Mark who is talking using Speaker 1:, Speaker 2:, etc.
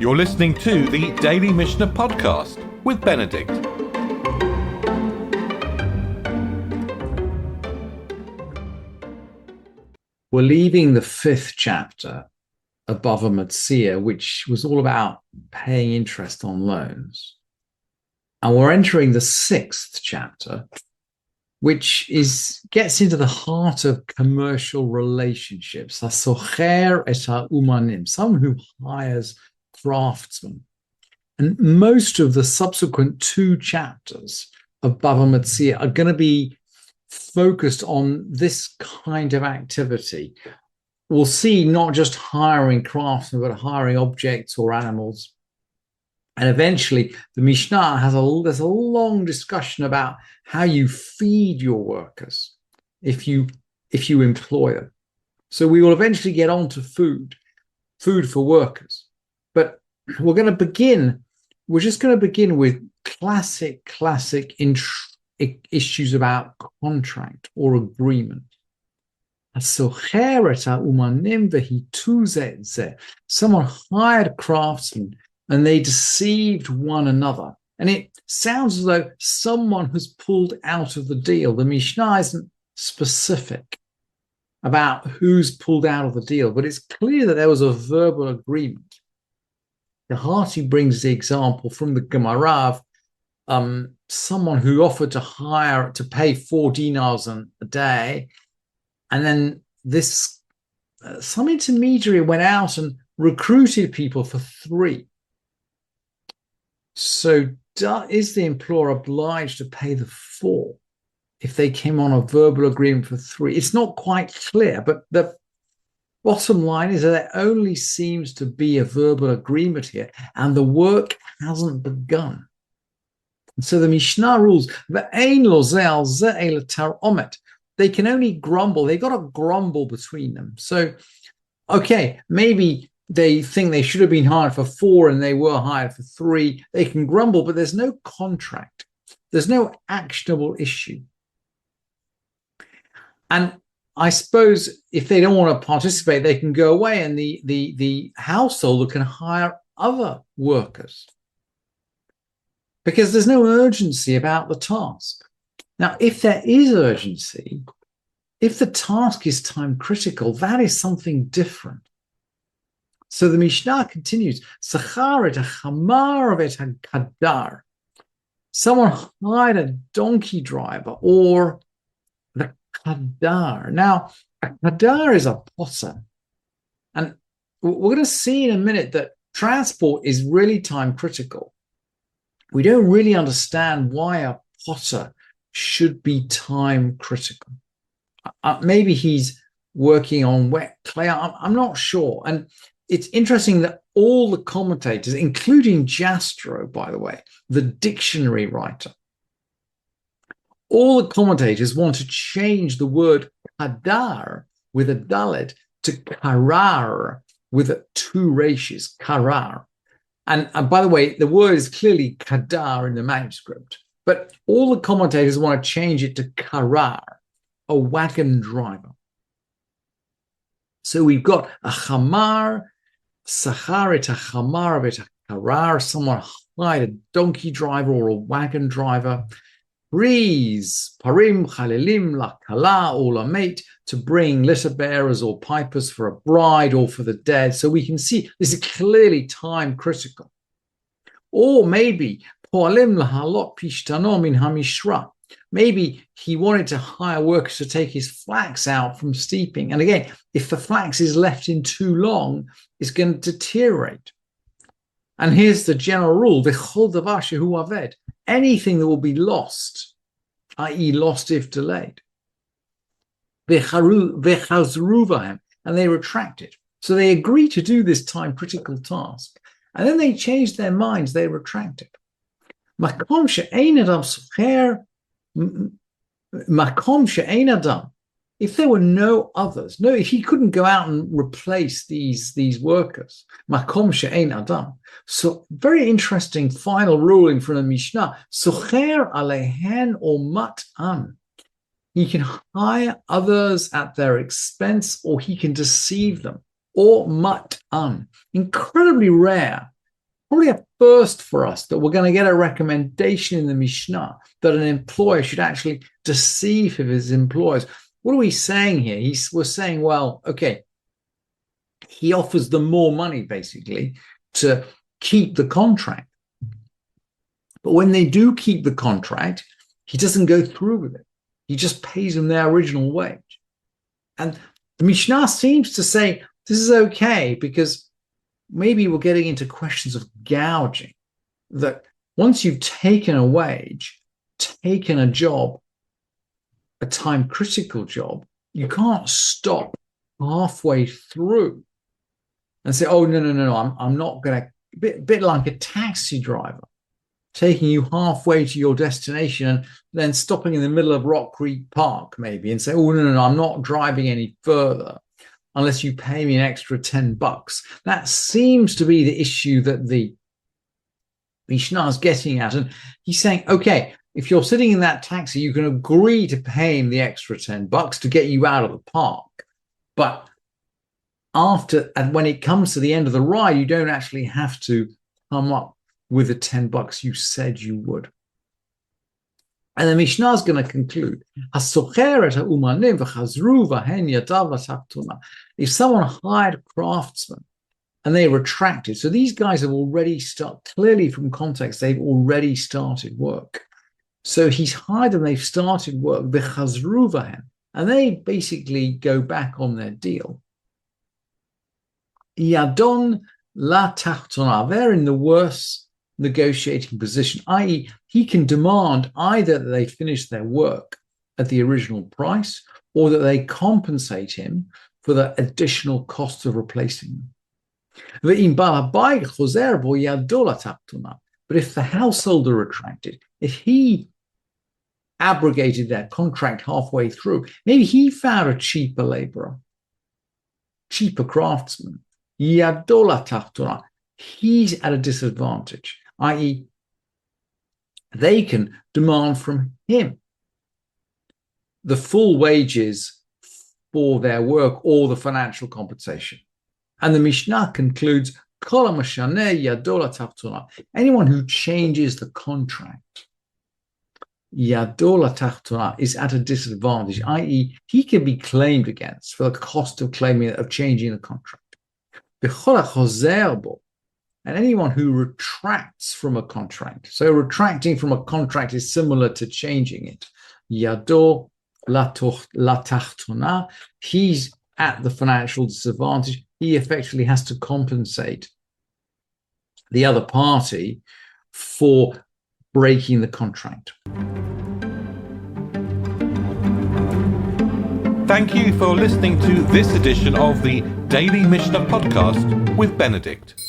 Speaker 1: You're listening to the Daily Mishnah Podcast with Benedict.
Speaker 2: We're leaving the fifth chapter of Bava Metzia, which was all about paying interest on loans. And we're entering the sixth chapter, which gets into the heart of commercial relationships. Someone who hires craftsmen. And most of the subsequent two chapters of Bava Metzia are going to be focused on this kind of activity. We'll see not just hiring craftsmen, but hiring objects or animals. And eventually, the Mishnah there's a long discussion about how you feed your workers if you employ them. So we will eventually get on to food for workers. But we're just going to begin with classic issues about contract or agreement. Someone hired craftsmen and they deceived one another. And it sounds as though someone has pulled out of the deal. The Mishnah isn't specific about who's pulled out of the deal, but it's clear that there was a verbal agreement. The Hati brings the example from the Gemara of someone who offered to pay 4 dinars a day, and then some intermediary went out and recruited people for 3. So is the employer obliged to pay the 4 if they came on a verbal agreement for 3? It's not quite clear, but the bottom line is that there only seems to be a verbal agreement here, and the work hasn't begun. So the Mishnah rules, they can only grumble. They got to grumble between them. So, okay, maybe they think they should have been hired for 4 and they were hired for 3. They can grumble, but there's no contract. There's no actionable issue. And I suppose if they don't want to participate, they can go away and the householder can hire other workers, because there's no urgency about the task. Now, if there is urgency, if the task is time critical, that is something different. So the Mishnah continues, Someone hired a donkey driver or the kadar. Now, a kadar is a potter. And we're going to see in a minute that transport is really time critical. We don't really understand why a potter should be time critical. Maybe he's working on wet clay. I'm not sure. And it's interesting that all the commentators, including Jastrow, by the way, the dictionary writer, all the commentators want to change the word kadar with a dalet to karar with 2 rashis, karar. And by the way, the word is clearly kadar in the manuscript, but all the commentators want to change it to karar, a wagon driver. So we've got a chamar, sacharit, a chamar of it, a karar, someone hired a donkey driver or a wagon driver. Breeze, parim, chalilim, la kala, or la mate, to bring litter bearers or pipers for a bride or for the dead. So we can see this is clearly time critical. Or maybe poalim lahalot pishtanom in hamishra. Maybe he wanted to hire workers to take his flax out from steeping. And again, if the flax is left in too long, it's going to deteriorate. And here's the general rule: v'chol davar shehu aved. Anything that will be lost, i.e. lost if delayed, v'chazru v'hem, and they retract it. So they agree to do this time critical task, and then they change their minds, they retract it. Makom she'ein adam socher, makom she'ein adam. If there were no others, if he couldn't go out and replace these workers, makom she'ein adam. So very interesting final ruling from the Mishnah. Socher alehen or mat'an. He can hire others at their expense, or he can deceive them, or mat'an. Incredibly rare probably a first for us that we're going to get a recommendation in the Mishnah that an employer should actually deceive his employers. What are we saying here? We're saying, well, okay, he offers them more money, basically, to keep the contract. But when they do keep the contract, he doesn't go through with it. He just pays them their original wage. And the Mishnah seems to say this is okay because maybe we're getting into questions of gouging, that once you've taken a wage, taken a job, a time critical job, you can't stop halfway through and say, oh, no, I'm not going to, bit like a taxi driver, taking you halfway to your destination and then stopping in the middle of Rock Creek Park, maybe, and say, oh, no, I'm not driving any further unless you pay me an extra $10. That seems to be the issue that the Mishnah is getting at. And he's saying, okay, if you're sitting in that taxi, you can agree to pay him the extra $10 to get you out of the park. But and when it comes to the end of the ride, you don't actually have to come up with the $10 you said you would. And the Mishnah is going to conclude, if someone hired craftsmen and they retracted, so these guys have already clearly from context, they've already started work. So he's hired them, they've started work, and they basically go back on their deal. Yadon la tachtona, they're in the worst negotiating position, i.e., he can demand either that they finish their work at the original price or that they compensate him for the additional cost of replacing them. But if the householder retracted, if he abrogated their contract halfway through, maybe he found a cheaper laborer, cheaper craftsman, he's at a disadvantage, i.e., they can demand from him the full wages for their work or the financial compensation. And the Mishnah concludes, anyone who changes the contract, is at a disadvantage, i.e., he can be claimed against for the cost of changing the contract. And anyone who retracts from a contract, so retracting from a contract is similar to changing it. Yado la tachtona, he's at the financial disadvantage. He effectively has to compensate the other party for breaking the contract.
Speaker 1: Thank you for listening to this edition of the Daily Mishnah Podcast with Benedict.